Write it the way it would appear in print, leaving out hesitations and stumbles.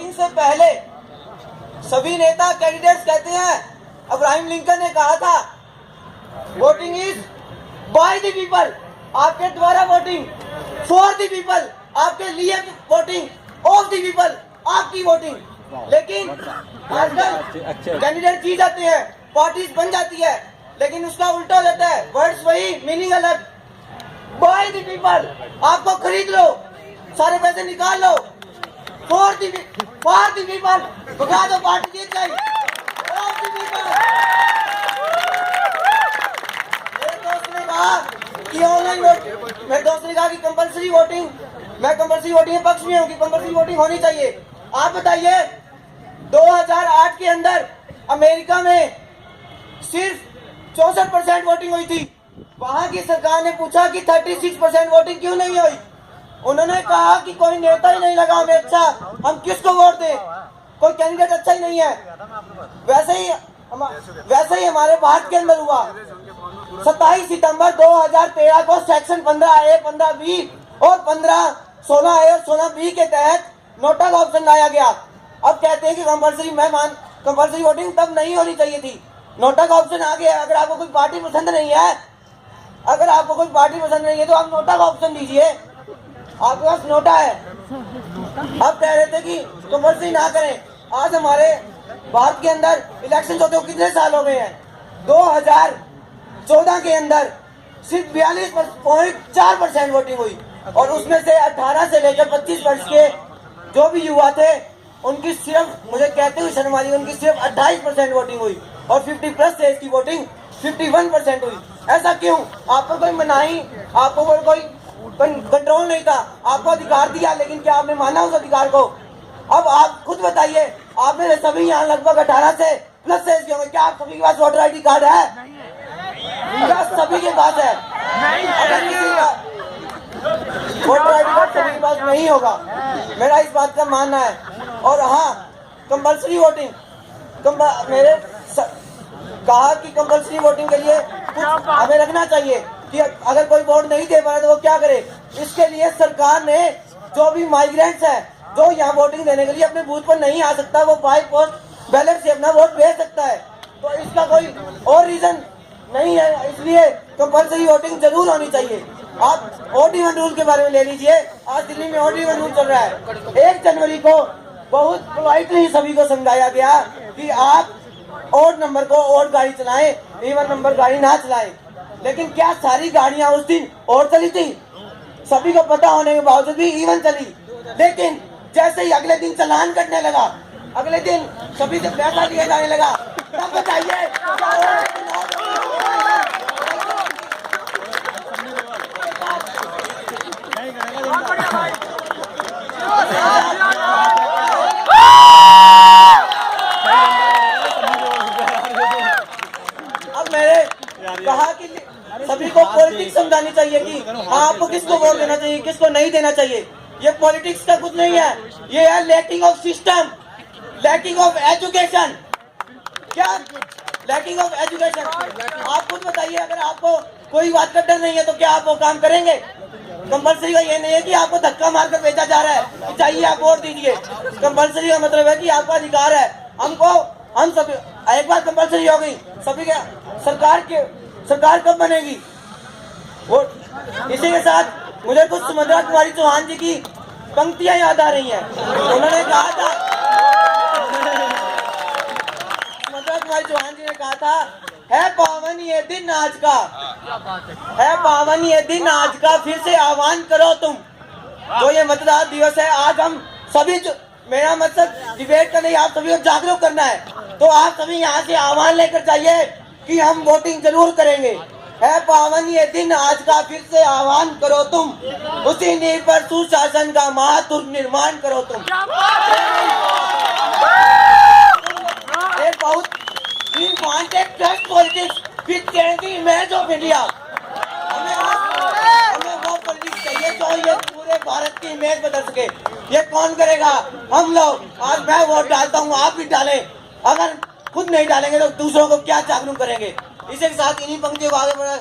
Voting से पहले सभी नेता कैंडिडेट्स कहते हैं, अब्राहम लिंकन ने कहा था voting is by the people, आपके द्वारा वोटिंग, फॉर द पीपल, आपके लिए वोटिंग, ऑफ द पीपल, आपकी वोटिंग। लेकिन आजकल कैंडिडेट जीत जाते हैं, पार्टीज बन जाती है, लेकिन उसका उल्टा हो जाता है, वर्ड्स वही, मीनिंग अलग। बाय द पीपल, आपको खरीद लो, सारे पैसे निकाल लो, फॉर द पीपल, भगा दो, पार्टी जीत गई। मेरे दोस्त ने कहा कि ऑनलाइन वोट, मेरे दोस्त ने कहा कि कंपलसरी वोटिंग, मैं कंपलसरी वोटिंग के पक्ष में हूँ कि कंपलसरी वोटिंग होनी चाहिए। आप बताइए 2008 के अंदर अमेरिका में सिर्फ 64% वोटिंग हुई थी, वहां की सरकार ने पूछा कि 36% वोटिंग क्यों नहीं हुई। उन्होंने कहा कि कोई नेता ही नहीं लगा हमें अच्छा, हम किसको वोट दें, कोई कैंडिडेट अच्छा ही नहीं है। वैसे ही हमारे भारत के अंदर हुआ। 27 सितंबर 2013 को सेक्शन 15A, 15B और 1516A और 16B के तहत नोटा का ऑप्शन लाया गया। अब कहते हैं कि कंपल्सरी वोटिंग तब नहीं होनी चाहिए थी, नोटा का ऑप्शन आ गया। अगर आपको कोई पार्टी पसंद नहीं है, अगर आपको कोई पार्टी पसंद नहीं है तो आप नोटा का ऑप्शन दीजिए, आपके पास नोटा है। अब कह रहे थे कि कंपल्सरी ना करें। आज हमारे भारत के अंदर इलेक्शन होते कितने साल हो गए हैं? 2014 के अंदर सिर्फ 42.4% वोटिंग हुई, और उसमें से 18 से लेकर 25 वर्ष के जो भी युवा थे उनकी सिर्फ, मुझे कहते हुए शर्म आ रही है, उनकी सिर्फ 28% वोटिंग हुई, और 50+ एज की वोटिंग 51% हुई। ऐसा क्यों? आपको कोई मनाही, आपको कोई कंट्रोल नहीं था, आपको अधिकार दिया, लेकिन क्या आपने माना उस अधिकार को? अब आप खुद बताइए, आप में सभी यहाँ लगभग 18 से प्लस एज के होंगे, क्या आप सभी के पास वोटर ID कार्ड है? क्या सभी के पास है? अगर किसी का वोटर ID कार्ड सभी के पास नहीं होगा, मेरा इस बात का मानना है। और हाँ, कंपल्सरी वोटिंग, मेरे कहा कि कंपल्सरी वोटिंग के लिए कुछ हमें रखना चाहिए कि अगर कोई वोट नहीं दे पा रहा तो वो क्या करे। इसके लिए सरकार ने जो भी माइग्रेंट्स है, जो यहाँ वोटिंग देने के लिए अपने बूथ पर नहीं आ सकता, वो बाय पोस्ट बैलेट से अपना वोट भेज सकता है। तो इसका कोई और रीजन नहीं है, इसलिए कंपल्सरी वोटिंग जरूर होनी चाहिए। आप ऑड इवन रूल के बारे में ले लीजिए, आज दिल्ली में ऑड इवन रूल चल रहा है। 1 जनवरी को बहुत पोलाइटली सभी को समझाया गया कि आप ऑड नंबर को ऑड गाड़ी चलाएं, इवन नंबर गाड़ी ना चलाएं। लेकिन क्या सारी गाड़ियां उस दिन ऑड चली थी? सभी को पता होने के बावजूद भी इवन चली। लेकिन जैसे ही अगले दिन चालान कटने लगा, अगले दिन सभी से पैसा लिया जाने लगा, तब बताइए कहा कि सभी को पॉलिटिक्स समझानी चाहिए कि आपको किसको वोट देना चाहिए, किसको नहीं देना चाहिए। ये पॉलिटिक्स का कुछ नहीं है, ये है lacking of system, lacking of education. क्या लैकिंग ऑफ एजुकेशन? आप खुद बताइए, अगर आपको कोई बात का डर नहीं है तो क्या आप वो काम करेंगे? कंपल्सरी का ये नहीं है कि आपको धक्का मारकर भेजा जा रहा है, चाहिए आप वोट दीजिए। कंपल्सरी का मतलब है कि आपका अधिकार है। हम सब एक बार कंपल्सरी हो गई, सभी के सरकार कब बनेगी? वो इसी के साथ मुझे कुछ सुभद्रा कुमारी चौहान जी की पंक्तियां याद आ रही हैं। उन्होंने कहा था, सुभद्रा कुमारी चौहान जी ने कहा था, है पावन ये दिन आज का, है पावन ये दिन आज का, फिर से आह्वान करो तुम। जो ये मतदान दिवस है, आज हम सभी, मेरा मकसद डिबेट का नहीं, आप सभी को जागरूक करना है। तो आप सभी यहाँ से आह्वान लेकर जाइए कि हम वोटिंग जरूर करेंगे। है पावन ये दिन आज का, फिर से आह्वान करो तुम, उसी नींव पर सुशासन का महातुर निर्माण करो तुम। बहुत politics with changing image of India. हमें वो पॉलिटिक्स चाहिए जो ये पूरे भारत की इमेज बदल सके। ये कौन करेगा? हम लोग। आज मैं वोट डालता हूँ, आप भी डालें। अगर खुद नहीं डालेंगे तो दूसरों को क्या जागरूक करेंगे? इसी के साथ इन्हीं पंक्तियों को आगे बढ़ा